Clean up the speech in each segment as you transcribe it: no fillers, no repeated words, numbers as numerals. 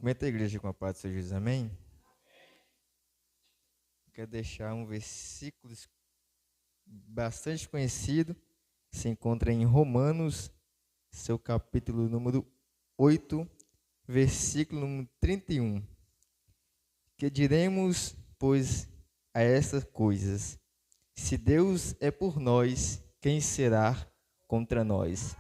Cumprimenta a igreja com a paz do Senhor Jesus, amém? Quero deixar um versículo bastante conhecido, se encontra em Romanos, seu capítulo número 8, versículo número 31. Que diremos, pois, a essas coisas? Se Deus é por nós, quem será contra nós?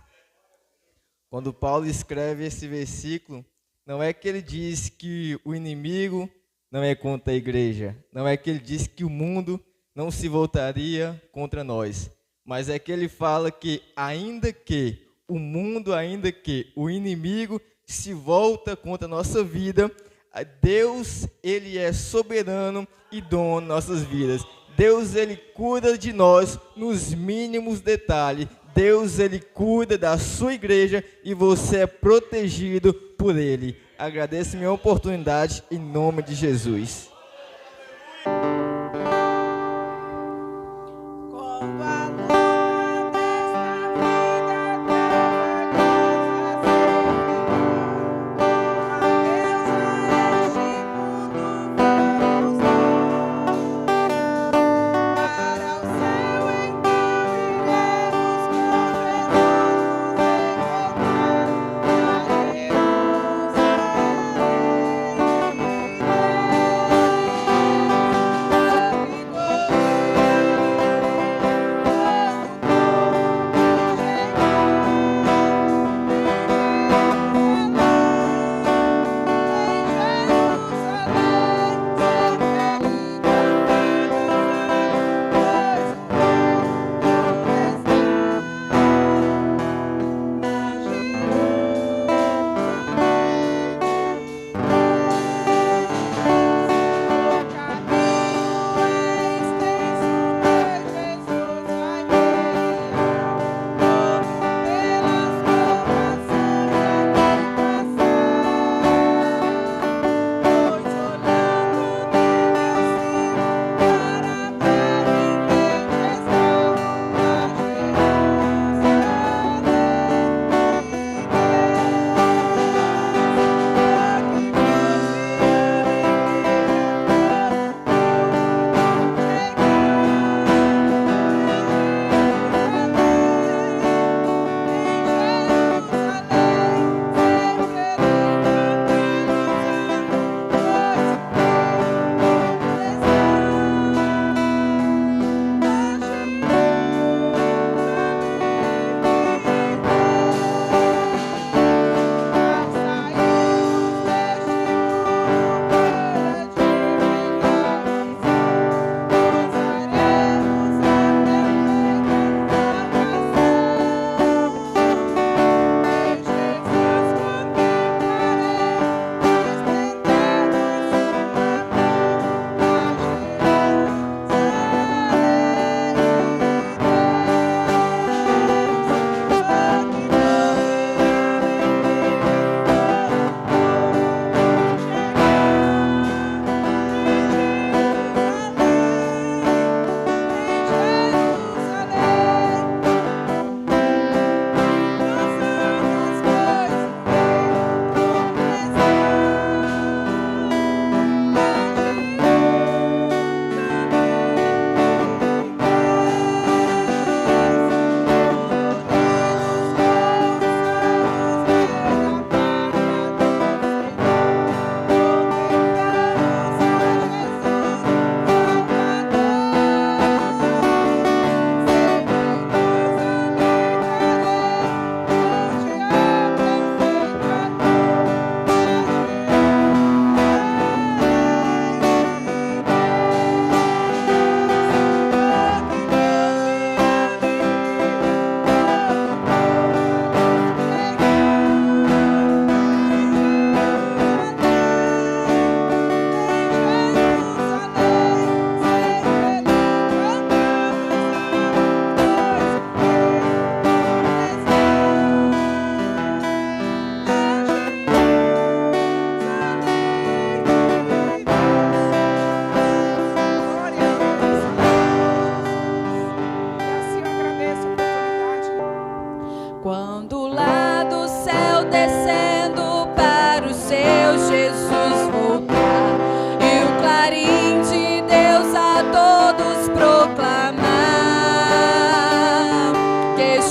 Quando Paulo escreve esse versículo, não é que ele diz que o inimigo não é contra a igreja, não é que ele diz que o mundo não se voltaria contra nós, mas é que ele fala que ainda que o mundo, ainda que o inimigo se volta contra a nossa vida, Deus, ele é soberano e dono de nossas vidas. Deus, ele cuida de nós nos mínimos detalhes. Deus, Ele cuida da sua igreja e você é protegido por Ele. Agradeço minha oportunidade em nome de Jesus.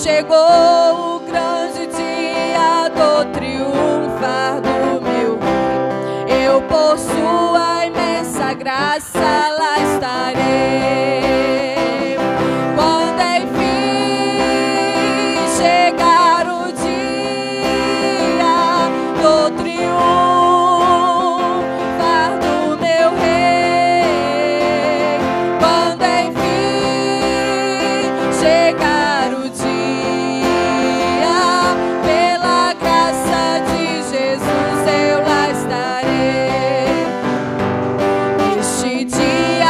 chegou o grande dia do triunfar do meu rei. Eu por sua imensa graça lá estarei. Quando enfim chegar o dia do triunfar do meu rei. Quando enfim chegar o dia, pela graça de Jesus eu lá estarei. Este dia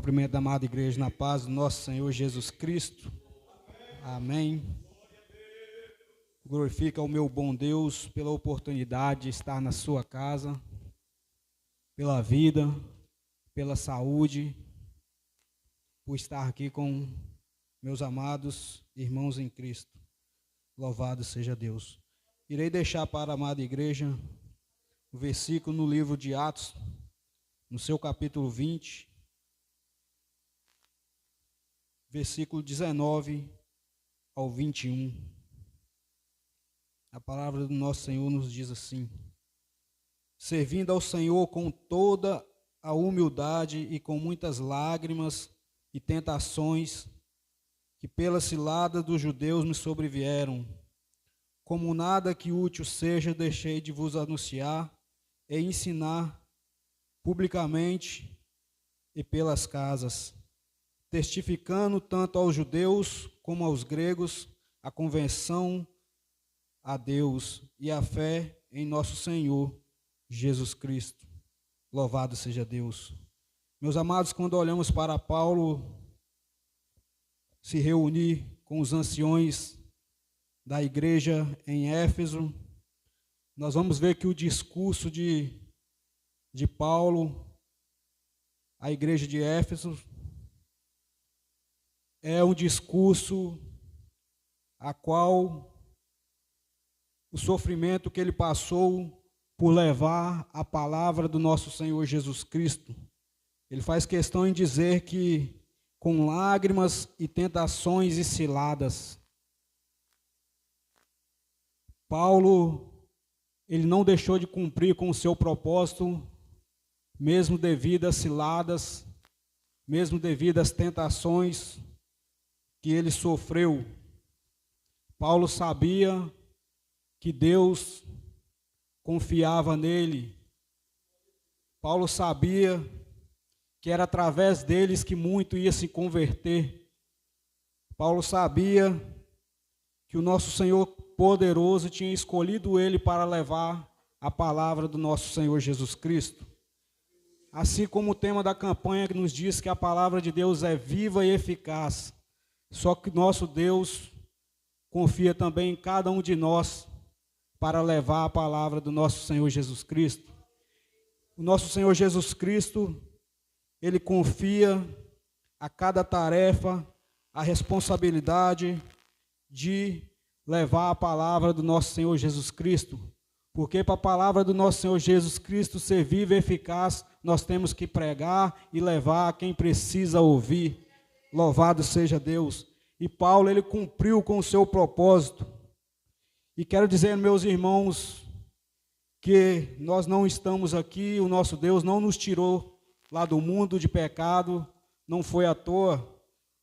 Cumprimento a amada igreja na paz do nosso Senhor Jesus Cristo. Amém. Glorifica o meu bom Deus pela oportunidade de estar na sua casa, pela vida, pela saúde, por estar aqui com meus amados irmãos em Cristo. Louvado seja Deus. Irei deixar para a amada igreja o versículo no livro de Atos, no seu capítulo 20, versículo 19 ao 21. A palavra do nosso Senhor nos diz assim: servindo ao Senhor com toda a humildade e com muitas lágrimas e tentações que pela cilada dos judeus me sobrevieram, como nada que útil seja, deixei de vos anunciar e ensinar publicamente e pelas casas, testificando tanto aos judeus como aos gregos a conversão a Deus e a fé em nosso Senhor Jesus Cristo. Louvado seja Deus. Meus amados, quando olhamos para Paulo se reunir com os anciões da igreja em Éfeso, nós vamos ver que o discurso de Paulo à igreja de Éfeso é um discurso a qual o sofrimento que ele passou por levar a palavra do nosso Senhor Jesus Cristo. Ele faz questão em dizer que com lágrimas e tentações e ciladas, Paulo, ele não deixou de cumprir com o seu propósito, mesmo devido às ciladas, mesmo devido às tentações que ele sofreu. Paulo sabia que Deus confiava nele. Paulo sabia que era através deles que muito ia se converter. Paulo sabia que o nosso Senhor poderoso tinha escolhido ele para levar a palavra do nosso Senhor Jesus Cristo. Assim como o tema da campanha que nos diz que a palavra de Deus é viva e eficaz, só que nosso Deus confia também em cada um de nós para levar a palavra do nosso Senhor Jesus Cristo. O nosso Senhor Jesus Cristo, ele confia a cada tarefa a responsabilidade de levar a palavra do nosso Senhor Jesus Cristo. Porque para a palavra do nosso Senhor Jesus Cristo ser viva e eficaz, nós temos que pregar e levar a quem precisa ouvir. Louvado seja Deus. E Paulo, ele cumpriu com o seu propósito. E quero dizer, meus irmãos, que nós não estamos aqui, o nosso Deus não nos tirou lá do mundo de pecado, não foi à toa.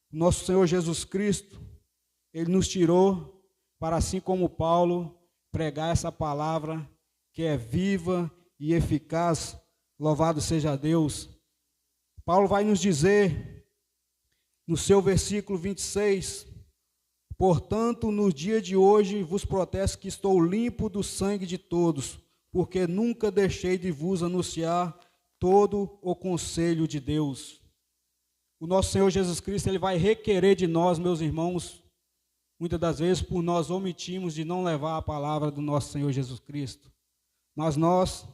O nosso Senhor Jesus Cristo, ele nos tirou para, assim como Paulo, pregar essa palavra que é viva e eficaz. Louvado seja Deus. Paulo vai nos dizer, no seu versículo 26, portanto, no dia de hoje vos protesto que estou limpo do sangue de todos, porque nunca deixei de vos anunciar todo o conselho de Deus. O nosso Senhor Jesus Cristo, ele vai requerer de nós, meus irmãos, muitas das vezes por nós omitimos de não levar a palavra do nosso Senhor Jesus Cristo. Mas nós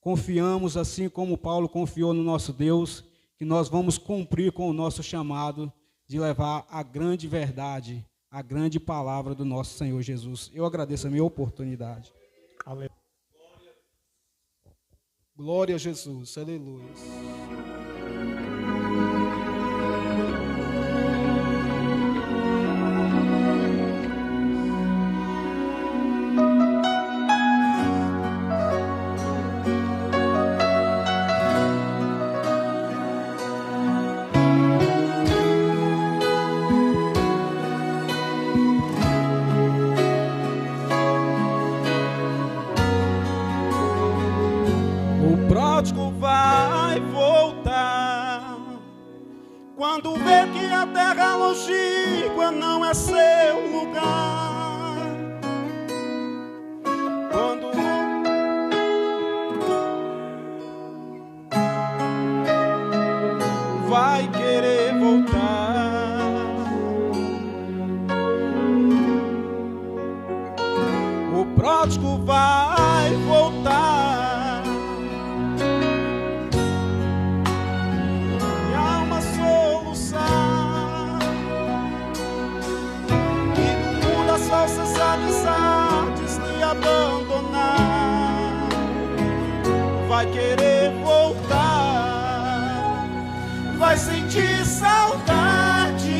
confiamos, assim como Paulo confiou no nosso Deus, que nós vamos cumprir com o nosso chamado de levar a grande verdade, a grande palavra do nosso Senhor Jesus. Eu agradeço a minha oportunidade. Aleluia. Glória a Jesus. Aleluia. Vai voltar quando vê que a terra longínqua não é seu lugar, quando vai querer voltar. O pródigo vai voltar. E há uma solução. E no mundo as falsas amizades lhe abandonar. Vai querer voltar. Vai sentir saudade.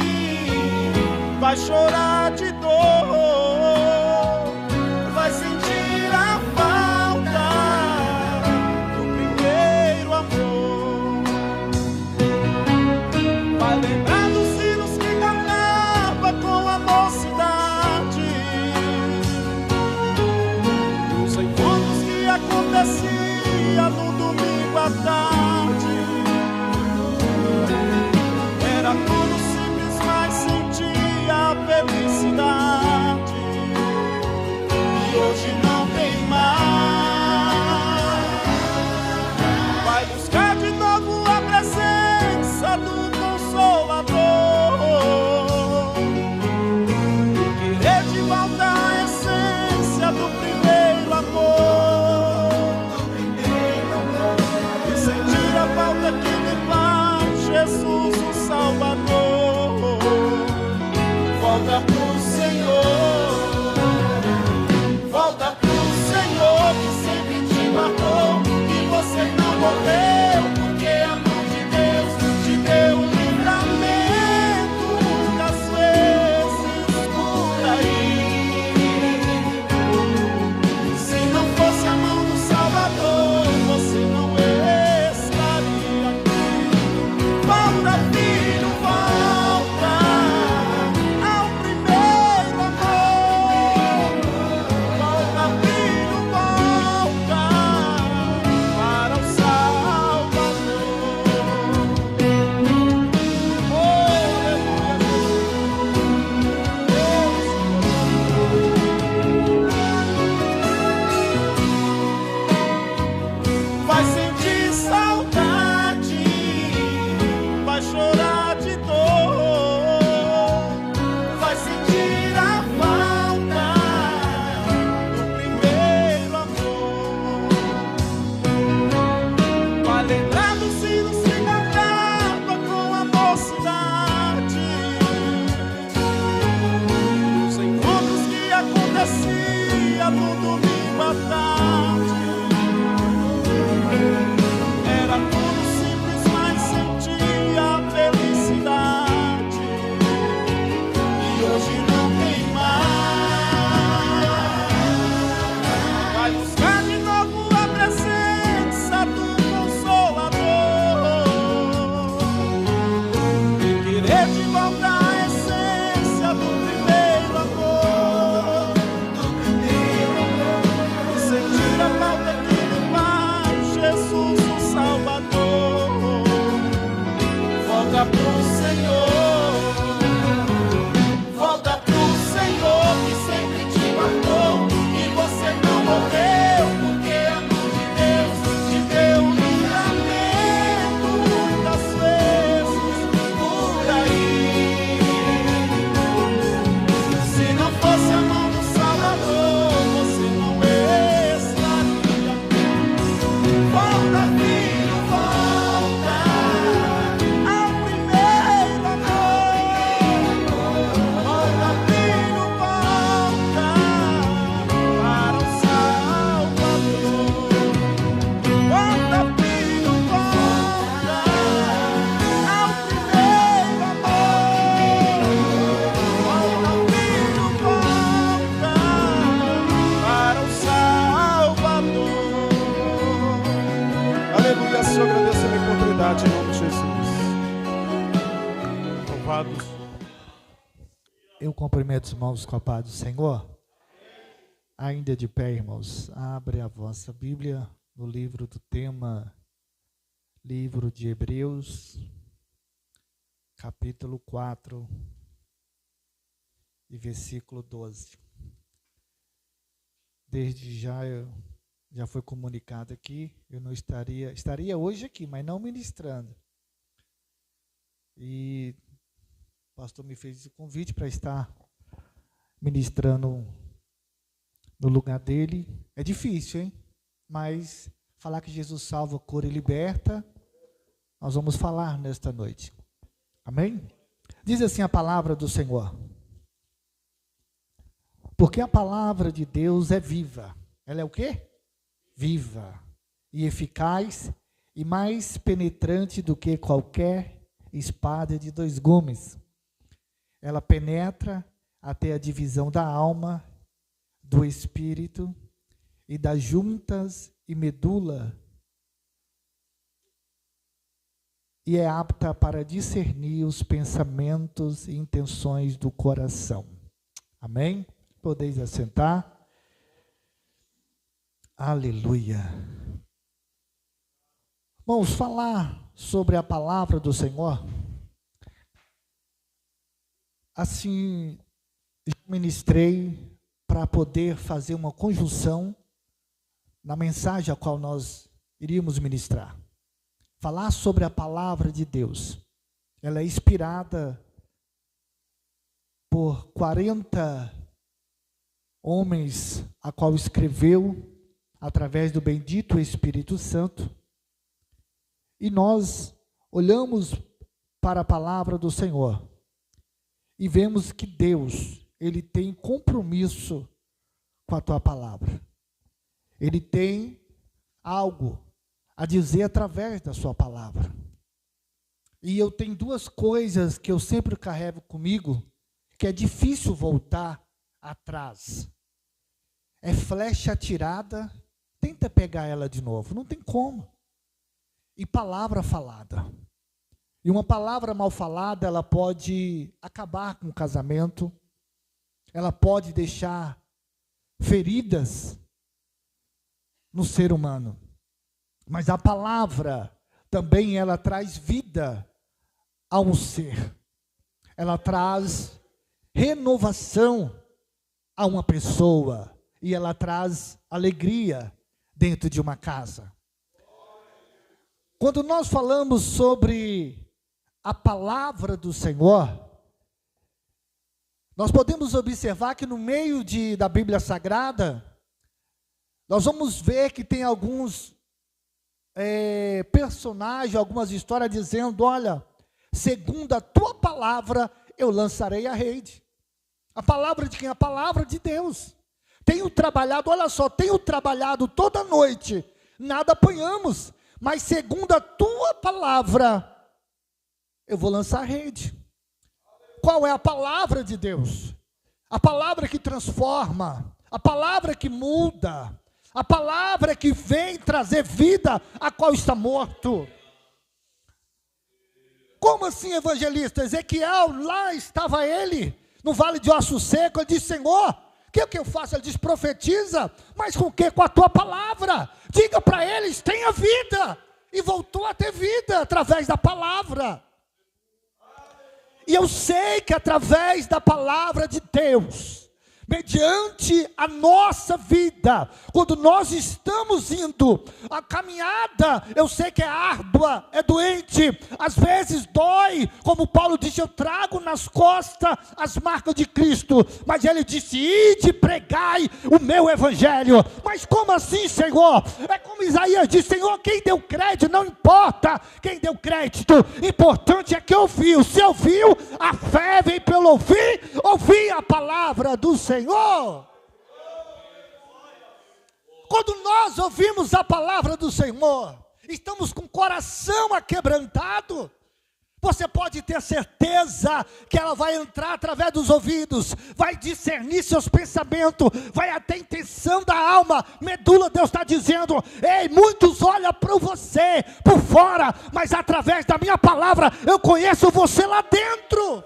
Vai chorar de dor. Vai sentir a falta do primeiro amor. Vai lembrar dos hinos que cantava com a mocidade, dos encontros que acontecia no domingo à tarde. Era tudo simples, mas sentia a felicidade. Hoje não tem mais. Vai buscar de novo a presença do Consolador e querer de volta a essência do primeiro amor. E sentir a falta que lhe faz Jesus o Salvador. Volta pro Senhor. Volta pro Senhor que sempre te guardou. E você não morreu, porque a mão de Deus te deu livramento das vezes por aí. Se não fosse a mão do Salvador, você não estaria aqui. Volta, filho, volta ao primeiro amor. Volta, filho, volta para o Salvador. Oh, vai sentir saudade, vai chorar de dor, vai sentir a falta do primeiro amor. Vai lembrar dos hinos que cantava com a mocidade, dos encontros que acontecia no domingo à tarde. Era tudo simples, mas sentia a felicidade. E hoje não tem mais. Vai buscar de novo a presença do Consolador e querer de volta a essência do primeiro amor. E sentir a falta que lhe faz Jesus o Salvador. Volta pro Senhor. Volta pro Senhor que sempre te guardou. E você não morreu, porque a mão de Deus te deu livramento muitas vezes por aí. Se não fosse a mão do Salvador, você não estaria aqui. Volta, filho, volta ao primeiro amor. Volta, filho, volta para o Salvador. Volta, filho, volta ao primeiro amor. Volta, filho, volta para o Salvador. Aleluia, Senhor, agradeço a minha oportunidade em nome de Jesus. Louvados. Eu cumprimento os irmãos com a paz do Senhor. Ainda de pé, irmãos, abre a vossa Bíblia no livro do tema, livro de Hebreus, capítulo 4, e versículo 12. Desde já foi comunicado aqui, eu não estaria hoje aqui, mas não ministrando. E o pastor me fez esse convite para estar ministrando no lugar dele. É difícil, hein? Mas falar que Jesus salva, cura e liberta, nós vamos falar nesta noite. Amém? Diz assim a palavra do Senhor. Porque a palavra de Deus é viva. Ela é o quê? Viva e eficaz e mais penetrante do que qualquer espada de 2 gumes. Ela penetra até a divisão da alma, do espírito e das juntas e medula, e é apta para discernir os pensamentos e intenções do coração. Amém? Podeis assentar. Aleluia. Vamos falar sobre a palavra do Senhor. Assim, ministrei para poder fazer uma conjunção na mensagem a qual nós iríamos ministrar. Falar sobre a palavra de Deus. Ela é inspirada por 40 homens, a qual escreveu através do bendito Espírito Santo. E nós olhamos para a palavra do Senhor e vemos que Deus, Ele tem compromisso com a tua palavra. Ele tem algo a dizer através da sua palavra. E eu tenho 2 coisas que eu sempre carrego comigo, que é difícil voltar atrás. É flecha atirada, tenta pegar ela de novo, não tem como. E palavra falada. E uma palavra mal falada, ela pode acabar com o casamento, ela pode deixar feridas no ser humano. Mas a palavra também ela traz vida ao ser. Ela traz renovação a uma pessoa e ela traz alegria dentro de uma casa. Quando nós falamos sobre a palavra do Senhor, nós podemos observar que no meio da Bíblia Sagrada, nós vamos ver que tem alguns personagens, algumas histórias dizendo, olha, segundo a tua palavra, eu lançarei a rede. A palavra de quem? A palavra de Deus. Tenho trabalhado, olha só, tenho trabalhado toda noite, nada apanhamos, mas segundo a tua palavra, eu vou lançar a rede. Qual é a palavra de Deus? A palavra que transforma, a palavra que muda, a palavra que vem trazer vida a qual está morto. Como assim, evangelista? Ezequiel, lá estava ele, no vale de ossos secos, ele disse, Senhor, o que eu faço? Ele diz, profetiza, mas com o quê? Com a tua palavra. Diga para eles, tenha vida. E voltou a ter vida através da palavra. E eu sei que através da palavra de Deus, mediante a nossa vida, quando nós estamos indo, a caminhada, eu sei que é árdua, é doente, às vezes dói, como Paulo disse, eu trago nas costas as marcas de Cristo, mas ele disse, ide, pregai o meu evangelho. Mas como assim, Senhor? É como Isaías disse, Senhor, quem deu crédito, não importa quem deu crédito, importante é que ouviu. Se ouviu, a fé vem pelo ouvir a palavra do Senhor. Quando nós ouvimos a palavra do Senhor, estamos com o coração aquebrantado, você pode ter certeza que ela vai entrar através dos ouvidos, vai discernir seus pensamentos, vai até a intenção da alma, medula. Deus está dizendo, ei, muitos olham para você por fora, mas através da minha palavra, eu conheço você lá dentro.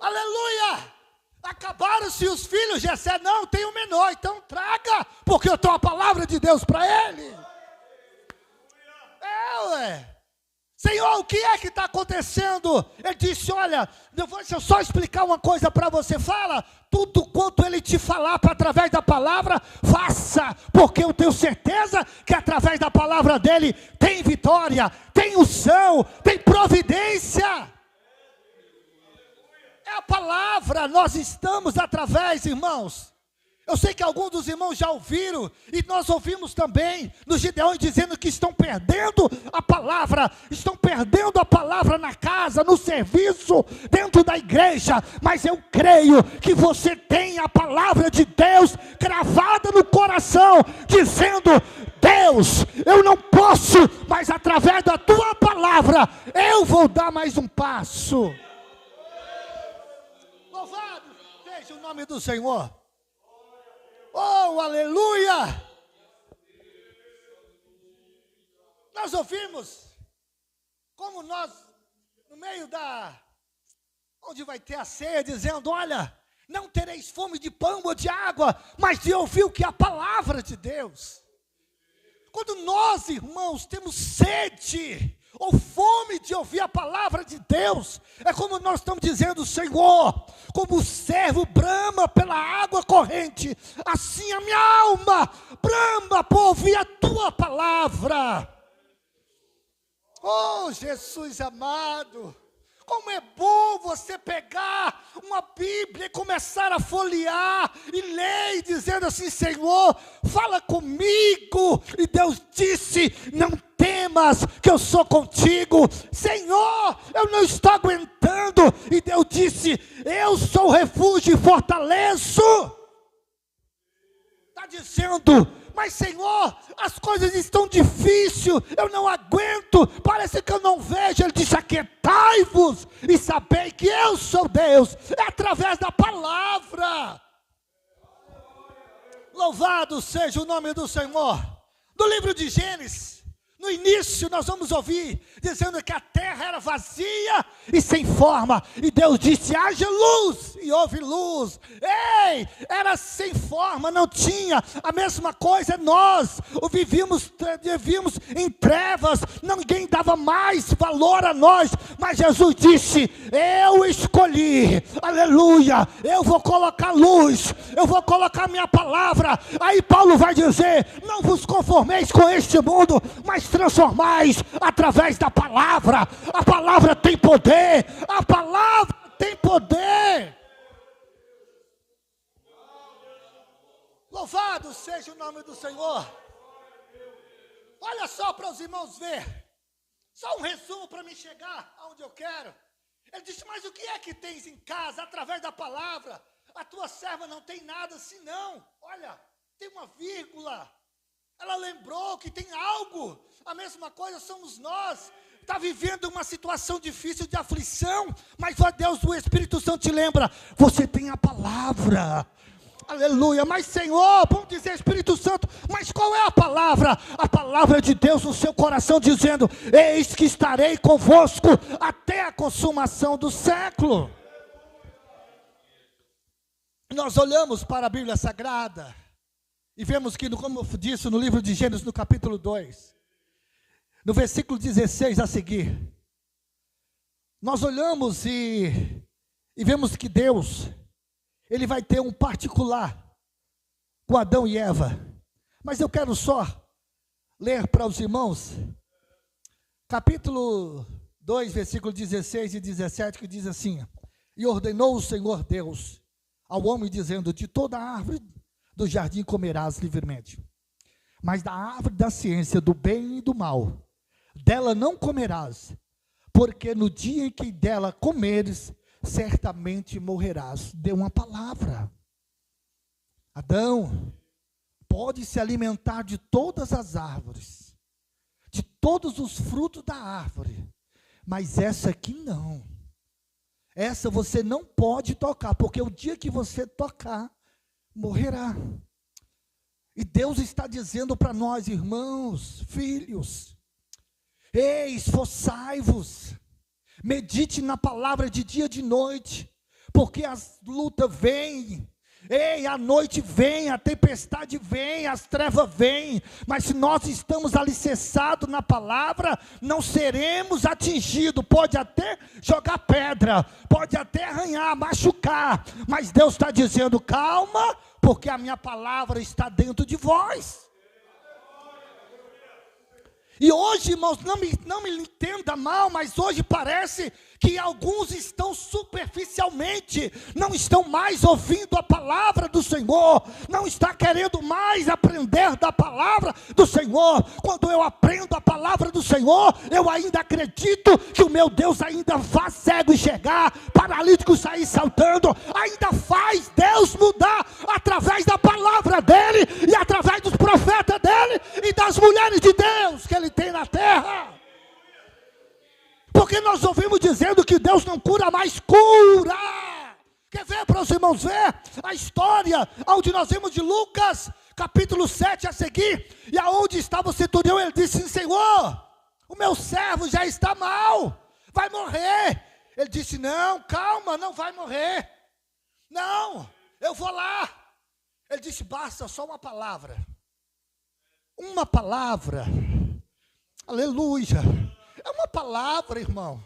Aleluia! Acabaram-se os filhos, Jessé, não, tem um menor, então traga, porque eu tenho a palavra de Deus para ele. Senhor, o que é que está acontecendo? Ele disse, olha, deixa eu só explicar uma coisa para você. Fala, tudo quanto ele te falar através da palavra, faça. Porque eu tenho certeza que através da palavra dele tem vitória, tem unção, tem providência. É a palavra, nós estamos através, irmãos. Eu sei que alguns dos irmãos já ouviram, e nós ouvimos também nos Gideões dizendo que estão perdendo a palavra na casa, no serviço, dentro da igreja, mas eu creio que você tem a palavra de Deus cravada no coração, dizendo, Deus, eu não posso, mas através da tua palavra, eu vou dar mais um passo. Louvado seja o nome do Senhor. Oh, aleluia! Nós ouvimos como nós, no meio onde vai ter a ceia, dizendo, olha, não tereis fome de pão ou de água, mas de ouvir o que é a palavra de Deus. Quando nós, irmãos, temos sede ou fome de ouvir a palavra de Deus, é como nós estamos dizendo, Senhor, como o servo brama pela água corrente, assim a minha alma brama por ouvir a tua palavra. Oh, Jesus amado, como é bom você pegar uma Bíblia e começar a folhear e ler, dizendo assim, Senhor, fala comigo. E Deus disse, não temas que eu sou contigo. Senhor, eu não estou aguentando. E Deus disse, eu sou refúgio e fortaleço. Está dizendo, mas Senhor, as coisas estão difíceis, eu não aguento, parece que eu não vejo. Ele disse, aquietai-vos e sabei que eu sou Deus, é através da palavra. Louvado seja o nome do Senhor. No livro de Gênesis, no início nós vamos ouvir, dizendo que a terra era vazia e sem forma, e Deus disse, haja luz, e houve luz. Ei, era sem forma, não tinha. A mesma coisa nós vivíamos em trevas, ninguém dava mais valor a nós, mas Jesus disse, eu escolhi, aleluia, eu vou colocar luz, eu vou colocar minha palavra. Aí Paulo vai dizer, não vos conformeis com este mundo, mas transformais através da palavra. A palavra tem poder, a palavra tem poder. Louvado seja o nome do Senhor. Olha só para os irmãos ver, só um resumo para me chegar aonde eu quero. Ele disse, mas o que é que tens em casa através da palavra? A tua serva não tem nada senão, olha, tem uma vírgula. Ela lembrou que tem algo. A mesma coisa somos nós. Está vivendo uma situação difícil de aflição, mas ó Deus, o Espírito Santo te lembra, você tem a palavra. Aleluia. Mas Senhor, vamos dizer, Espírito Santo, mas qual é a palavra? A palavra de Deus no seu coração, dizendo, eis que estarei convosco até a consumação do século. Nós olhamos para a Bíblia Sagrada e vemos que, como eu disse no livro de Gênesis, no capítulo 2, no versículo 16 a seguir, nós olhamos e vemos que Deus, Ele vai ter um particular com Adão e Eva. Mas eu quero só ler para os irmãos, capítulo 2, versículo 16 e 17, que diz assim, e ordenou o Senhor Deus ao homem, dizendo, de toda a árvore do jardim comerás livremente, mas da árvore da ciência do bem e do mal, dela não comerás, porque no dia em que dela comeres, certamente morrerás. Deu uma palavra. Adão pode se alimentar de todas as árvores, de todos os frutos da árvore, mas essa aqui não. Essa você não pode tocar, porque o dia que você tocar, morrerá. E Deus está dizendo para nós, irmãos, filhos, ei, esforçai-vos, medite na palavra de dia e de noite, porque as lutas vêm, Ei, a noite vem, a tempestade vem, as trevas vêm, mas se nós estamos alicerçados na palavra, não seremos atingidos. Pode até jogar pedra, pode até arranhar, machucar, mas Deus está dizendo: calma, porque a minha palavra está dentro de vós. E hoje, irmãos, não me entenda mal, mas hoje parece que alguns estão superficialmente, não estão mais ouvindo a palavra do Senhor, não está querendo mais aprender da palavra do Senhor. Quando eu aprendo a palavra do Senhor, eu ainda acredito que o meu Deus ainda faz cego enxergar, paralítico sair saltando, ainda faz Deus mudar através da palavra dele e através dos profetas dele e das mulheres de Deus que ele tem na terra. Porque nós ouvimos dizendo que Deus não cura, mais cura. Quer ver, para os irmãos ver a história onde nós vimos de Lucas, capítulo 7 a seguir, e aonde estava o centurião, ele disse: Senhor, o meu servo já está mal, vai morrer. Ele disse: não, calma, não vai morrer. Não, eu vou lá. Ele disse: basta só uma palavra. Uma palavra. Aleluia. É uma palavra, irmão.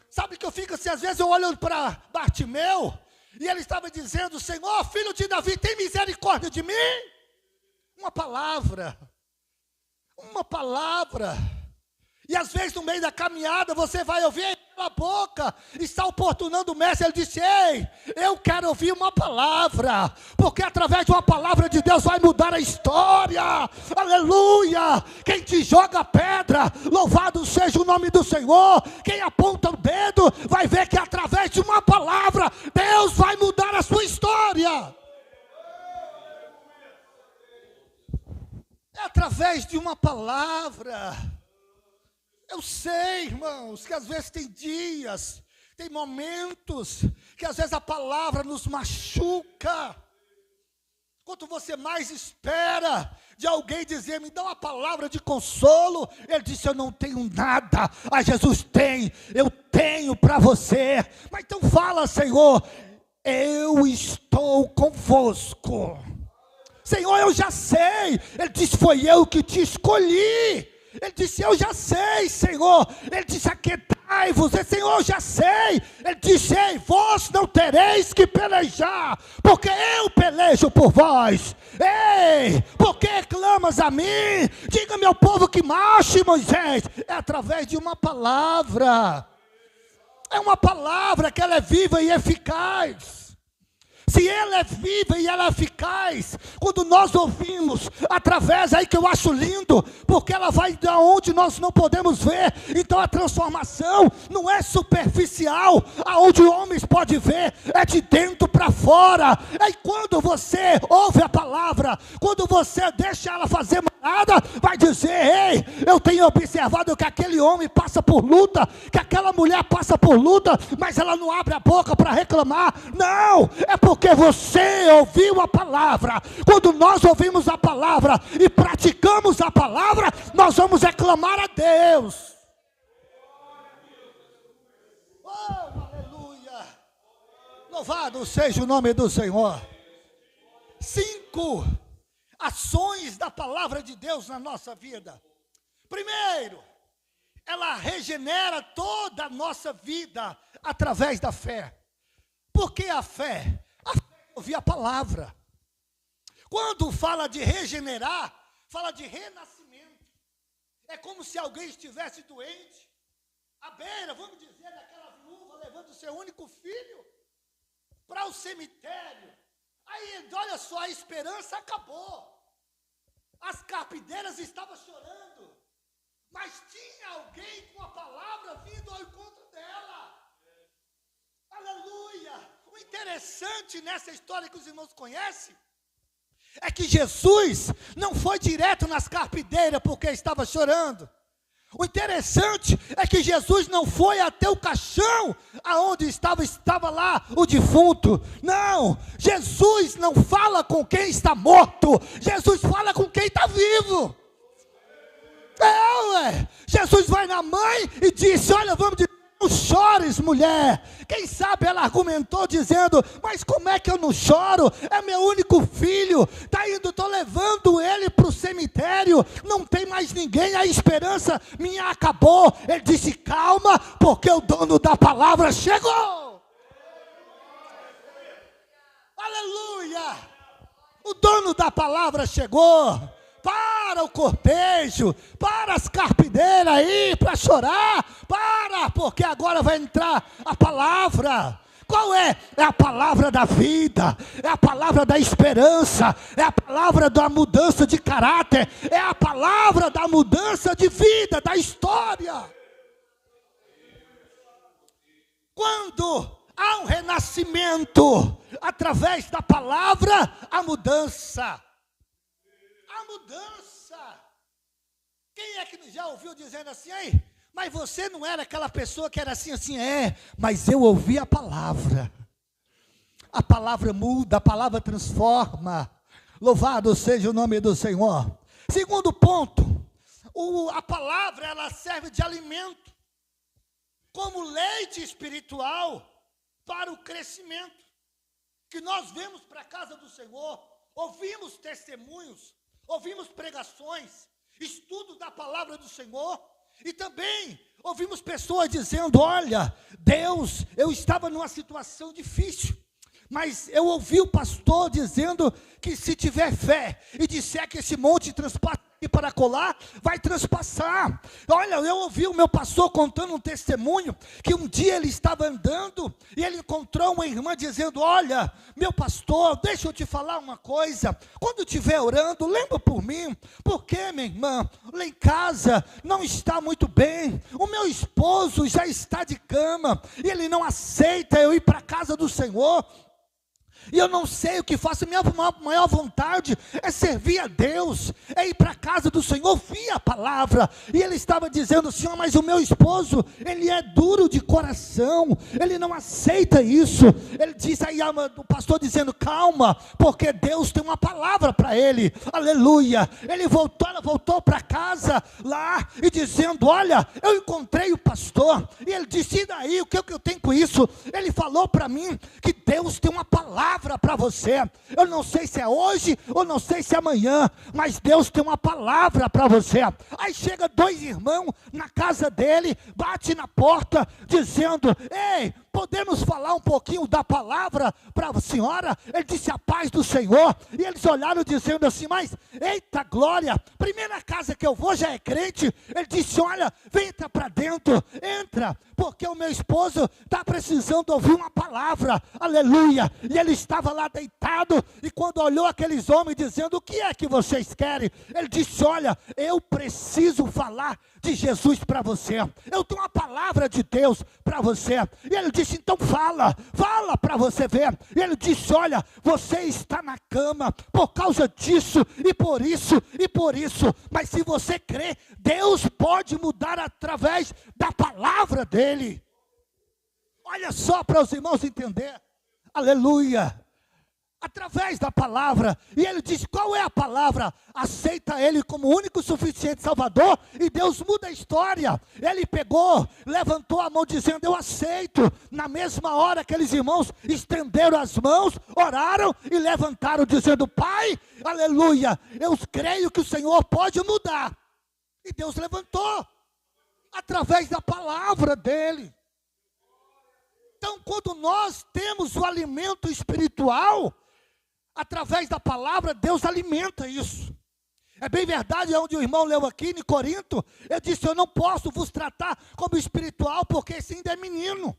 Sabe que eu fico assim, às vezes eu olho para Bartimeu, e ele estava dizendo: Senhor, filho de Davi, tem misericórdia de mim? Uma palavra. Uma palavra. E às vezes no meio da caminhada você vai ouvir pela boca, está oportunando o mestre. Ele disse: ei, eu quero ouvir uma palavra, porque através de uma palavra de Deus vai mudar a história. Aleluia. Quem te joga pedra, louvado seja o nome do Senhor. Quem aponta o dedo vai ver que através de uma palavra Deus vai mudar a sua história. É através de uma palavra. Eu sei, irmãos, que às vezes tem dias, tem momentos, que às vezes a palavra nos machuca. Quanto você mais espera de alguém dizer: me dá uma palavra de consolo, ele disse: eu não tenho nada, mas Jesus tem, eu tenho para você. Mas então fala: Senhor, eu estou convosco. Senhor, eu já sei. Ele disse: foi eu que te escolhi. Ele disse: eu já sei, Senhor. Ele disse: aquietai-vos. Senhor, eu já sei. Ele disse: ei, vós não tereis que pelejar, porque eu pelejo por vós. Ei, por que clamas a mim? Diga-me ao povo que marche, Moisés. É através de uma palavra. É uma palavra que ela é viva e eficaz. Se ela é viva e ela é eficaz, quando nós ouvimos, através, aí que eu acho lindo, porque ela vai de onde nós não podemos ver. Então a transformação não é superficial, aonde homens podem ver, é de dentro para fora. E quando você ouve a palavra, quando você deixa ela fazer nada, vai dizer: ei, eu tenho observado que aquele homem passa por luta, que aquela mulher passa por luta, mas ela não abre a boca para reclamar. Não, é porque você ouviu a palavra. Quando nós ouvimos a palavra e praticamos a palavra, nós vamos reclamar a Deus. Oh, aleluia. Louvado seja o nome do Senhor. 5 ações da palavra de Deus na nossa vida. Primeiro, ela regenera toda a nossa vida através da fé. Por que a fé? A fé é ouvir a palavra. Quando fala de regenerar, fala de renascimento. É como se alguém estivesse doente, à beira, vamos dizer, daquela viúva levando o seu único filho para o cemitério. Aí, olha só, a esperança acabou. As carpideiras estavam chorando, mas tinha alguém com a palavra vindo ao encontro dela. Aleluia. O interessante nessa história que os irmãos conhecem é que Jesus não foi direto nas carpideiras porque estava chorando. O interessante é que Jesus não foi até o caixão aonde estava lá o defunto. Não, Jesus não fala com quem está morto, Jesus fala com quem está vivo. Jesus vai na mãe e disse: olha, vamos dizer Não chores, mulher. Quem sabe ela argumentou dizendo, mas como é que eu não choro? É meu único filho, está indo, estou levando ele para o cemitério, não tem mais ninguém, a esperança minha acabou. Ele disse, calma, porque o dono da palavra chegou. Aleluia! O dono da palavra chegou. Para o cortejo, para as carpideiras aí, para chorar, porque agora vai entrar a palavra. Qual é? É a palavra da vida, é a palavra da esperança, é a palavra da mudança de caráter, é a palavra da mudança de vida, da história. Quando há um renascimento, através da palavra, a mudança. A mudança. Quem é que já ouviu dizendo assim, ei, mas você não era aquela pessoa que era assim, mas eu ouvi a palavra. A palavra muda, a palavra transforma. Louvado seja o nome do Senhor. Segundo ponto, a palavra ela serve de alimento, como leite espiritual para o crescimento. Que nós vemos para a casa do Senhor, ouvimos testemunhos, ouvimos pregações, estudos da palavra do Senhor, e também ouvimos pessoas dizendo, olha, Deus, eu estava numa situação difícil, mas eu ouvi o pastor dizendo que se tiver fé e disser que esse monte transpassa para colar, vai transpassar. Olha, eu ouvi o meu pastor contando um testemunho, que um dia ele estava andando, e ele encontrou uma irmã dizendo, olha, meu pastor, deixa eu te falar uma coisa, quando estiver orando, lembra por mim, porque minha irmã, lá em casa, não está muito bem, o meu esposo já está de cama, e ele não aceita eu ir para a casa do Senhor, e eu não sei o que faço, minha maior vontade é servir a Deus, é ir para a casa do Senhor, ouvir a palavra. E ele estava dizendo, Senhor, mas o meu esposo, ele é duro de coração, ele não aceita isso. Ele disse aí, o pastor dizendo, calma, porque Deus tem uma palavra para ele, aleluia. Ela voltou para casa lá e dizendo, olha, eu encontrei o pastor, e ele disse, e daí, o que eu tenho com isso? Ele falou para mim que Deus tem uma palavra para você. Eu não sei se é hoje ou não sei se é amanhã, mas Deus tem uma palavra para você. Aí chega dois irmãos na casa dele, bate na porta dizendo, ei, podemos falar um pouquinho da palavra para a senhora? Ele disse, a paz do Senhor. E eles olharam dizendo assim, mas eita glória, primeira casa que eu vou já é crente. Ele disse, olha, entra para dentro, entra, porque o meu esposo está precisando ouvir uma palavra, aleluia. E ele estava lá deitado, e quando olhou aqueles homens dizendo, o que é que vocês querem? Ele disse, olha, eu preciso falar de Jesus para você, eu tenho uma palavra de Deus para você. E ele disse, então fala para você ver. E ele disse, olha, você está na cama por causa disso, e por isso, mas se você crê, Deus pode mudar através da palavra dele. Olha só para os irmãos entender, aleluia, através da palavra. E ele diz, qual é a palavra? Aceita ele como o único suficiente Salvador, e Deus muda a história. Ele pegou, levantou a mão dizendo, eu aceito. Na mesma hora aqueles irmãos estenderam as mãos, oraram e levantaram dizendo, Pai, aleluia, eu creio que o Senhor pode mudar. E Deus levantou, através da palavra dele. Então, quando nós temos o alimento espiritual, através da palavra, Deus alimenta isso. É bem verdade, onde o irmão leu aqui em Corinto, ele disse, eu não posso vos tratar como espiritual, porque esse ainda é menino.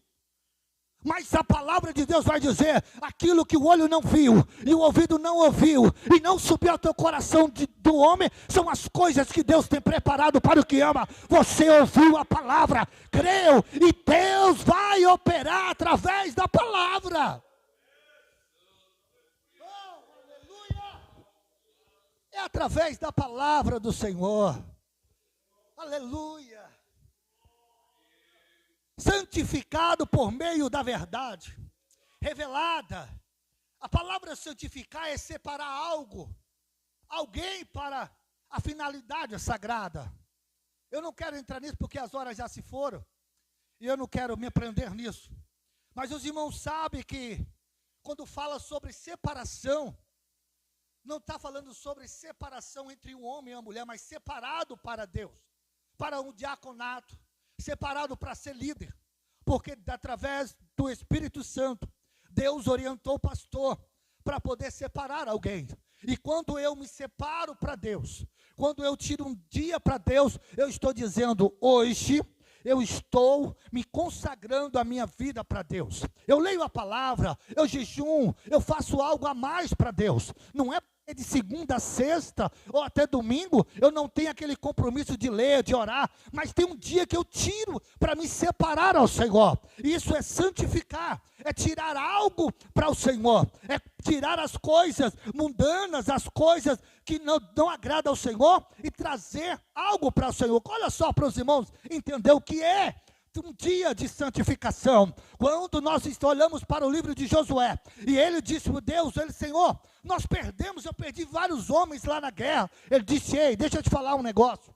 Mas a palavra de Deus vai dizer, aquilo que o olho não viu, e o ouvido não ouviu, e não subiu ao teu coração do homem, são as coisas que Deus tem preparado para o que ama. Você ouviu a palavra, creu, e Deus vai operar através da palavra. É através da palavra do Senhor. Aleluia. Santificado por meio da verdade. Revelada. A palavra santificar é separar alguém para a finalidade sagrada. Eu não quero entrar nisso porque as horas já se foram. E eu não quero me prender nisso. Mas os irmãos sabem que quando fala sobre separação, não está falando sobre separação entre um homem e uma mulher, mas separado para Deus, para um diaconato, separado para ser líder. Porque através do Espírito Santo, Deus orientou o pastor para poder separar alguém. E quando eu me separo para Deus, quando eu tiro um dia para Deus, eu estou dizendo, hoje eu estou me consagrando a minha vida para Deus. Eu leio a palavra, eu jejum, eu faço algo a mais para Deus. Não é de segunda a sexta, ou até domingo, eu não tenho aquele compromisso de ler, de orar, mas tem um dia que eu tiro para me separar ao Senhor. Isso é santificar, é tirar algo para o Senhor, é tirar as coisas mundanas, as coisas que não agradam ao Senhor e trazer algo para o Senhor. Olha só para os irmãos entender o que é um dia de santificação. Quando nós olhamos para o livro de Josué, e ele disse para Deus, Senhor, nós perdemos, eu perdi vários homens lá na guerra. Ele disse, ei, deixa eu te falar um negócio.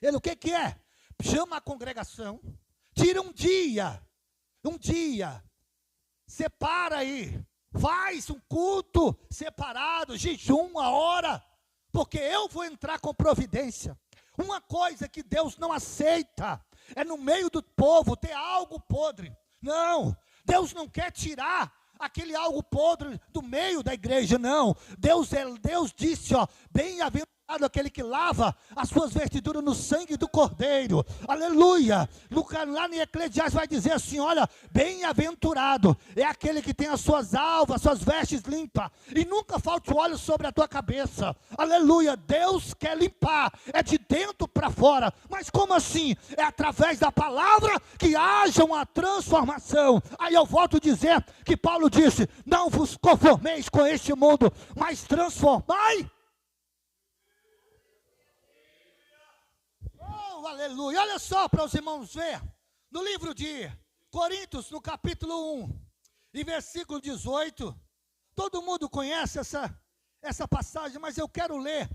Ele, o que é? Chama a congregação, tira um dia, separa aí, faz um culto separado, jejum, uma hora, porque eu vou entrar com providência. Uma coisa que Deus não aceita é no meio do povo ter algo podre. Não, Deus não quer tirar aquele algo podre do meio da igreja, não. Deus disse, ó, bem-aventurado aquele que lava as suas vestiduras no sangue do Cordeiro. Aleluia. Lá em Eclesiastes vai dizer assim, olha, bem-aventurado é aquele que tem as suas alvas, as suas vestes limpas, e nunca falta o óleo sobre a tua cabeça. Aleluia. Deus quer limpar, é de dentro para fora. Mas como assim? É através da palavra que haja uma transformação. Aí eu volto a dizer que Paulo disse, não vos conformeis com este mundo, mas transformai. Oh, aleluia. Olha só para os irmãos ver, no livro de Coríntios, no capítulo 1, e versículo 18, todo mundo conhece essa passagem, mas eu quero ler,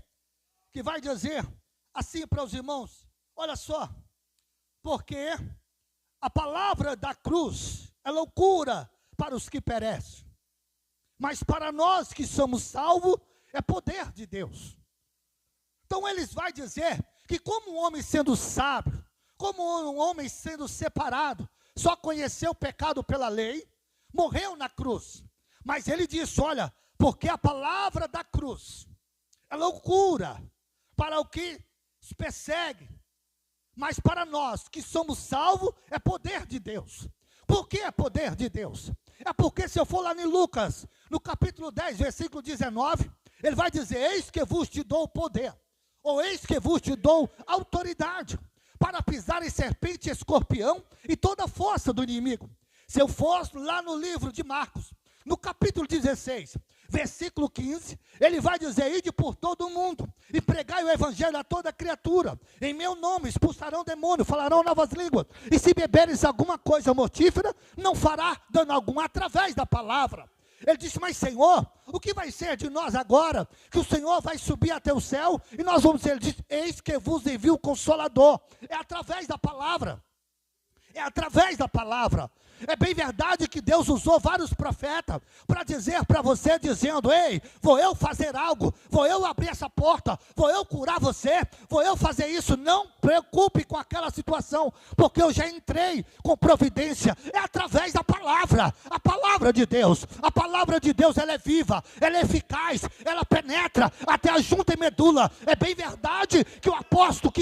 que vai dizer assim para os irmãos, olha só, porque a palavra da cruz é loucura para os que perecem, mas para nós que somos salvos, é poder de Deus. Então eles vai dizer que como um homem sendo sábio, como um homem sendo separado, só conheceu o pecado pela lei, morreu na cruz. Mas ele disse, olha, porque a palavra da cruz é loucura para o que se persegue, mas para nós que somos salvos, é poder de Deus. Por que é poder de Deus? É porque se eu for lá em Lucas, no capítulo 10, versículo 19, ele vai dizer, eis que vos te dou poder, ou eis que vos te dou autoridade, para pisar em serpente e escorpião, e toda a força do inimigo. Se eu for lá no livro de Marcos, no capítulo 16, versículo 15, ele vai dizer, ide por todo o mundo, e pregai o evangelho a toda criatura, em meu nome expulsarão demônio, falarão novas línguas, e se beberes alguma coisa mortífera, não fará dano algum, através da palavra. Ele disse, mas Senhor, o que vai ser de nós agora? Que o Senhor vai subir até o céu, e nós vamos ser, ele disse, eis que vos envio o Consolador. É através da palavra. É através da palavra. É bem verdade que Deus usou vários profetas para dizer para você, dizendo, ei, vou eu fazer algo, vou eu abrir essa porta, vou eu curar você, vou eu fazer isso. Não preocupe com aquela situação, porque eu já entrei com providência. É através da palavra, a palavra de Deus. A palavra de Deus, ela é viva, ela é eficaz, ela penetra até a junta e medula. É bem verdade que o apóstolo,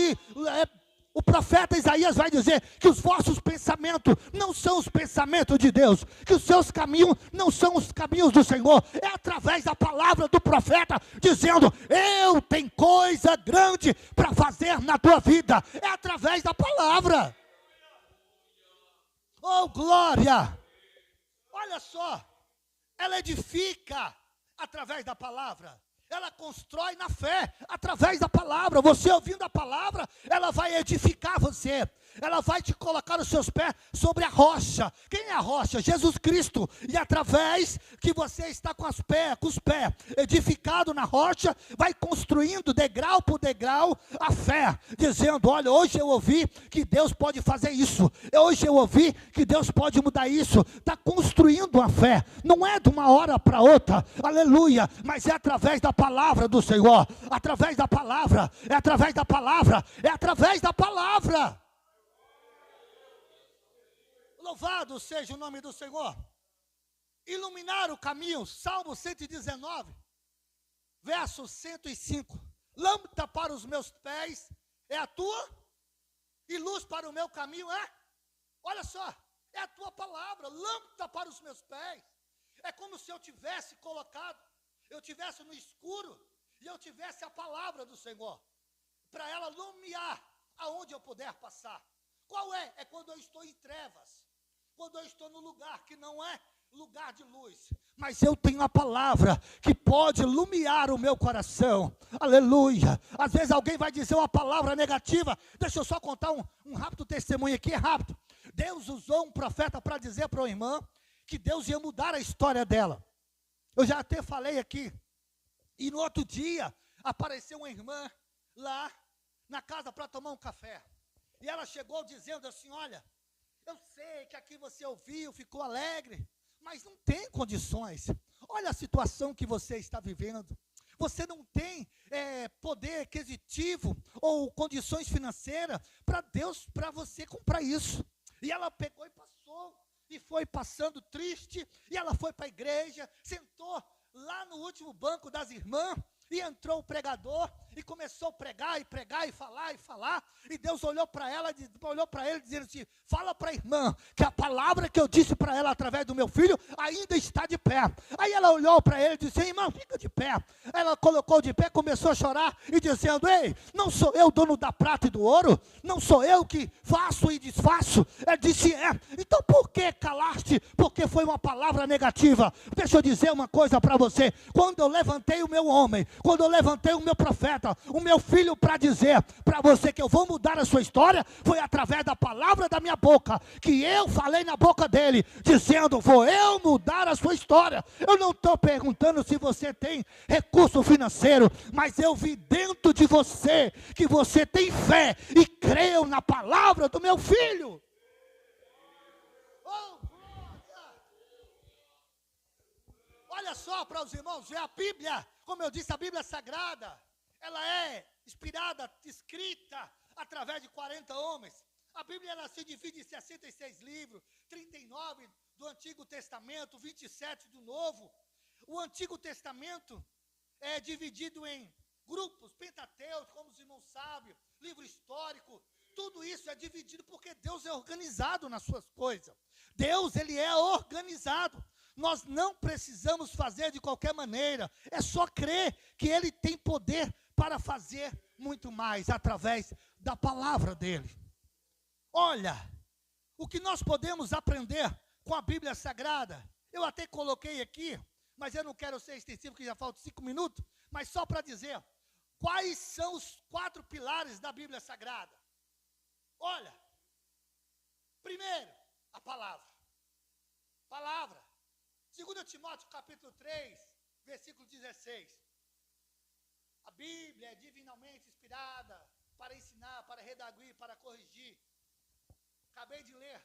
o profeta Isaías vai dizer que os vossos pensamentos não são os pensamentos de Deus, que os seus caminhos não são os caminhos do Senhor. É através da palavra do profeta dizendo, eu tenho coisa grande para fazer na tua vida. É através da palavra. Oh, glória! Olha só, ela edifica através da palavra. Ela constrói na fé, através da palavra. Você ouvindo a palavra, ela vai edificar você. ela vai te colocar os seus pés sobre a rocha. Quem é a rocha? Jesus Cristo. E através que você está com os pés edificado na rocha, vai construindo degrau por degrau a fé, dizendo: olha, hoje eu ouvi que Deus pode fazer isso, hoje eu ouvi que Deus pode mudar isso. Está construindo a fé, não é de uma hora para outra, aleluia, mas é através da palavra do Senhor, através da palavra, é através da palavra, é através da palavra. Louvado seja o nome do Senhor. Iluminar o caminho, Salmo 119, verso 105. Lâmpada para os meus pés é a tua, e luz para o meu caminho é, olha só, é a tua palavra. Lâmpada para os meus pés. É como se eu tivesse colocado, eu tivesse no escuro, e eu tivesse a palavra do Senhor, para ela iluminar aonde eu puder passar. Qual é? É quando eu estou em trevas, quando eu estou no lugar que não é lugar de luz, mas eu tenho a palavra que pode iluminar o meu coração, aleluia. Às vezes alguém vai dizer uma palavra negativa. Deixa eu só contar um rápido testemunho aqui, é rápido. Deus usou um profeta para dizer para uma irmã que Deus ia mudar a história dela. Eu já até falei aqui. E no outro dia, apareceu uma irmã lá na casa para tomar um café. E ela chegou dizendo assim: olha, eu sei que aqui você ouviu, ficou alegre, mas não tem condições. Olha a situação que você está vivendo. Você não tem poder aquisitivo ou condições financeiras para Deus, para você comprar isso. E ela pegou e passou, e foi passando triste, e ela foi para a igreja, sentou lá no último banco das irmãs, e entrou o pregador, e começou a pregar, e falar, e Deus olhou para ela, olhou para ele, dizendo assim: fala para a irmã, que a palavra que eu disse para ela, através do meu filho, ainda está de pé. Aí ela olhou para ele e disse: irmã, fica de pé. Ela colocou de pé, começou a chorar, e dizendo: ei, não sou eu dono da prata e do ouro? Não sou eu que faço e desfaço? Ela disse: é. Então por que calaste? Porque foi uma palavra negativa. Deixa eu dizer uma coisa para você. Quando eu levantei o meu homem, quando eu levantei o meu profeta, o meu filho, para dizer para você que eu vou mudar a sua história, foi através da palavra da minha boca, que eu falei na boca dele, dizendo: vou eu mudar a sua história. Eu não estou perguntando se você tem recurso financeiro, mas eu vi dentro de você que você tem fé e creu na palavra do meu filho. Oh, glória! Olha só para os irmãos, a Bíblia, como eu disse, a Bíblia Sagrada, ela é inspirada, escrita através de 40 homens. A Bíblia, ela se divide em 66 livros, 39 do Antigo Testamento, 27 do Novo. O Antigo Testamento é dividido em grupos, Pentateuco, como os irmãos sabem, livro histórico. Tudo isso é dividido porque Deus é organizado nas suas coisas. Deus, ele é organizado. Nós não precisamos fazer de qualquer maneira. É só crer que ele tem poder para fazer muito mais através da palavra dele. Olha, o que nós podemos aprender com a Bíblia Sagrada, eu até coloquei aqui, mas eu não quero ser extensivo, porque já faltam 5 minutos, mas só para dizer, quais são os 4 pilares da Bíblia Sagrada? Olha, primeiro, a palavra. Palavra. 2 Timóteo capítulo 3, versículo 16. A Bíblia é divinamente inspirada para ensinar, para redarguir, para corrigir. Acabei de ler.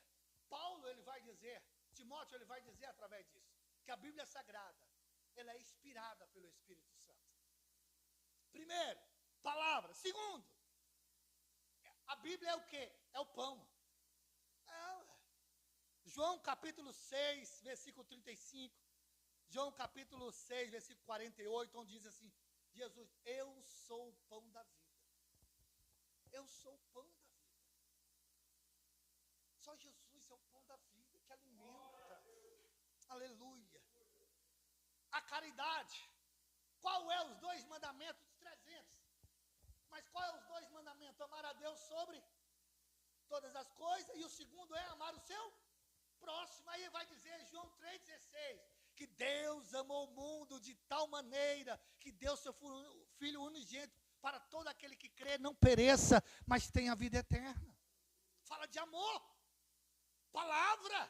Paulo, ele vai dizer, Timóteo, ele vai dizer através disso, que a Bíblia Sagrada, ela é inspirada pelo Espírito Santo. Primeiro, palavra. Segundo, a Bíblia é o quê? É o pão. João capítulo 6, versículo 35. João capítulo 6, versículo 48, onde diz assim: Jesus, eu sou o pão da vida. Eu sou o pão da vida. Só Jesus é o pão da vida que alimenta. Aleluia. A caridade. Qual é os 2 mandamentos dos 300? Mas qual é os 2 mandamentos? Amar a Deus sobre todas as coisas, e o segundo é amar o seu próximo. Aí vai dizer, João 3,16, que Deus amou o mundo de tal maneira que deu seu Filho unigênito para todo aquele que crê não pereça, mas tenha a vida eterna. fala de amor, palavra.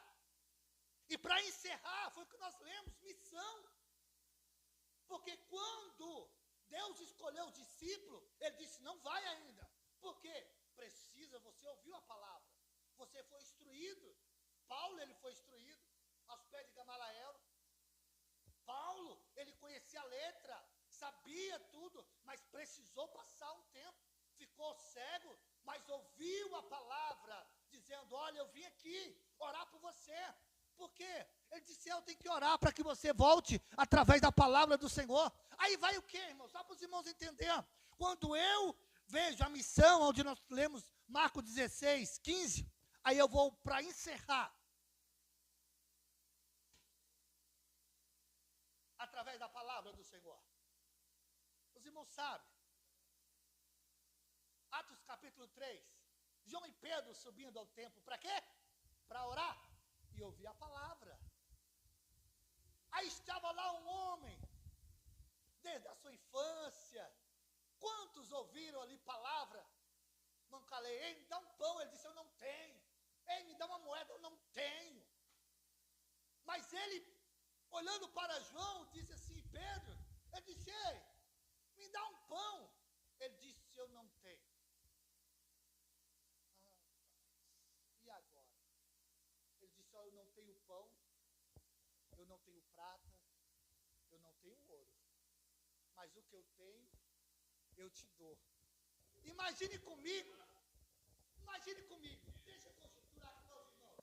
E para encerrar, foi o que nós lemos, missão. Porque quando Deus escolheu o discípulo, ele disse, não vai ainda. Por quê? Precisa, você ouviu a palavra, você foi instruído. Paulo, ele foi instruído aos pés de Gamaliel. Paulo, ele conhecia a letra, sabia tudo, mas precisou passar um tempo. Ficou cego, mas ouviu a palavra, dizendo, olha, eu vim aqui orar por você. Por quê? Ele disse, eu tenho que orar para que você volte através da palavra do Senhor. Aí vai o quê, irmãos? Só para os irmãos entenderem. Quando eu vejo a missão, onde nós lemos Marcos 16, 15, aí eu vou para encerrar. Através da palavra do Senhor. Os irmãos sabem. Atos capítulo 3. João e Pedro subindo ao templo. Para quê? Para orar e ouvir a palavra. Aí estava lá um homem, desde a sua infância. Quantos ouviram ali palavra? Mancalei, ei, me dá um pão. Ele disse, eu não tenho. Ei, me dá uma moeda, eu não tenho. Mas ele, olhando para João, disse assim, Pedro, ele disse, ei, me dá um pão. Ele disse, eu não tenho. E agora? Ele disse, eu não tenho pão, eu não tenho prata, eu não tenho ouro. Mas o que eu tenho, eu te dou. Imagine comigo. Deixa eu conjecturar aqui, meus irmãos.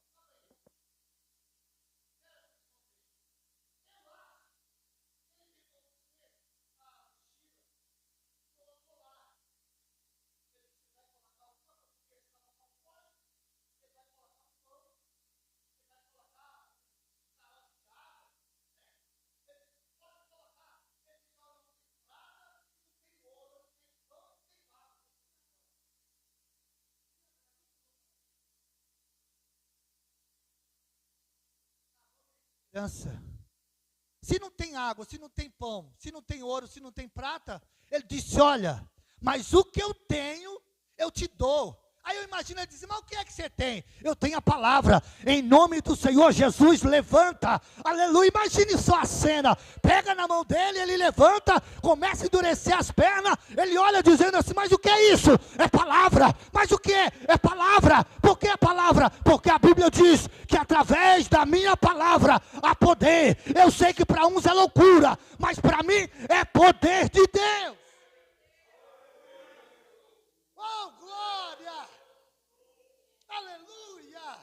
Se não tem água, se não tem pão, se não tem ouro, se não tem prata, ele disse, olha, mas o que eu tenho, eu te dou. Aí eu imagino ele dizer, mas o que é que você tem? Eu tenho a palavra, em nome do Senhor Jesus, levanta, aleluia. Imagine só a cena, pega na mão dele, ele levanta, começa a endurecer as pernas, ele olha dizendo assim, mas o que é isso? É palavra. Mas o que é? É palavra. Por que é palavra? Porque a Bíblia diz que através da minha palavra há poder. Eu sei que para uns é loucura, mas para mim é poder de Deus. Oh, glória! Aleluia!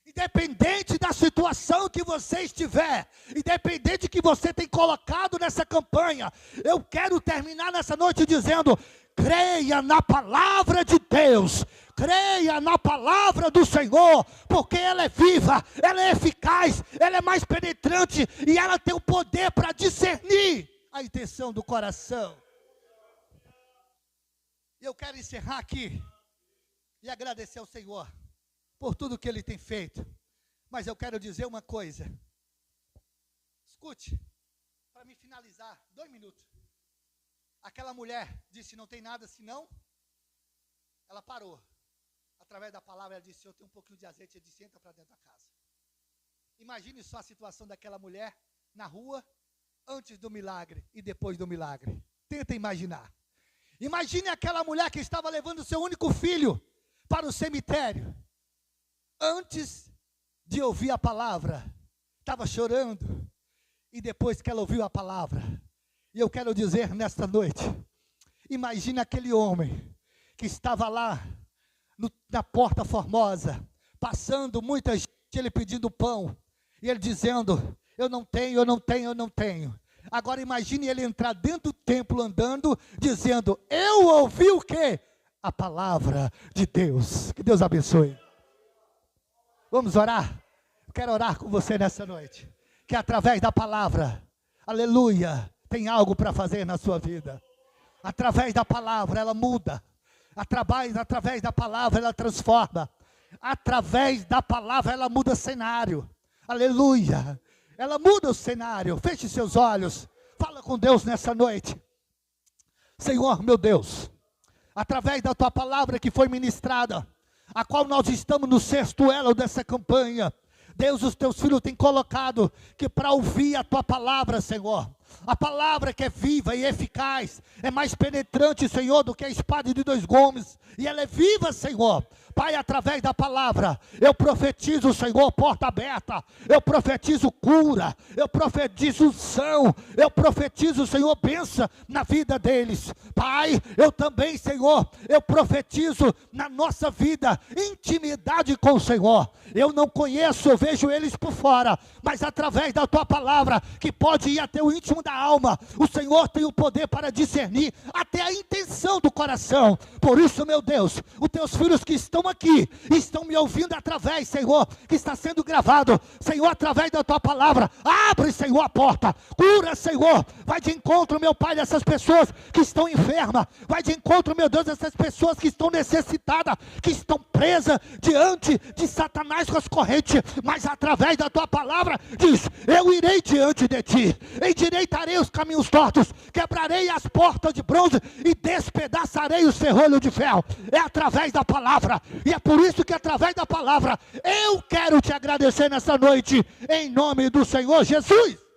Independente da situação que você estiver, independente que você tem colocado nessa campanha, eu quero terminar nessa noite dizendo, creia na palavra de Deus, creia na palavra do Senhor, porque ela é viva, ela é eficaz, ela é mais penetrante e ela tem o poder para discernir a intenção do coração. E eu quero encerrar aqui e agradecer ao Senhor por tudo que Ele tem feito. Mas eu quero dizer uma coisa. Escute, para me finalizar, 2 minutos. Aquela mulher disse, não tem nada senão. Ela parou. Através da palavra, ela disse, eu tenho um pouquinho de azeite. Ele disse, entra para dentro da casa. Imagine só a situação daquela mulher na rua, antes do milagre e depois do milagre. Tenta imaginar. Imagine aquela mulher que estava levando o seu único filho para o cemitério. Antes de ouvir a palavra, estava chorando. E depois que ela ouviu a palavra, e eu quero dizer nesta noite, imagine aquele homem que estava lá na Porta Formosa, passando muita gente, ele pedindo pão, e ele dizendo, eu não tenho, eu não tenho, eu não tenho. Agora imagine ele entrar dentro do templo andando, dizendo, eu ouvi o quê? A palavra de Deus. Que Deus abençoe. Vamos orar? Eu quero orar com você nessa noite. Que através da palavra, aleluia, tem algo para fazer na sua vida. Através da palavra ela muda. Através da palavra ela transforma. Através da palavra ela muda cenário. Aleluia. Ela muda o cenário. Feche seus olhos. Fala com Deus nessa noite. Senhor, meu Deus, através da tua palavra que foi ministrada, a qual nós estamos no 6º elo dessa campanha. Deus, os teus filhos têm colocado que para ouvir a tua palavra, Senhor, a palavra que é viva e eficaz, é mais penetrante, Senhor, do que a espada de 2 gumes, e ela é viva, Senhor. Pai, através da palavra, eu profetizo, Senhor, porta aberta, eu profetizo cura, eu profetizo unção, eu profetizo, Senhor, bênção na vida deles. Pai, eu também, Senhor, eu profetizo na nossa vida, intimidade com o Senhor. Eu não conheço, eu vejo eles por fora, mas através da tua palavra, que pode ir até o íntimo da alma, o Senhor tem o poder para discernir até a intenção do coração. Por isso, meu Deus, os teus filhos que estão aqui, estão me ouvindo através, Senhor, que está sendo gravado, Senhor, através da tua palavra, abre, Senhor, a porta, cura, Senhor, vai de encontro, meu Pai, dessas pessoas que estão enfermas, vai de encontro, meu Deus, dessas pessoas que estão necessitadas, que estão presas diante de Satanás com as correntes, mas através da tua palavra, diz, eu irei diante de ti, endireitarei os caminhos tortos, quebrarei as portas de bronze e despedaçarei os ferrolhos de ferro. É através da palavra, e é por isso que através da palavra eu quero te agradecer nessa noite, em nome do Senhor Jesus.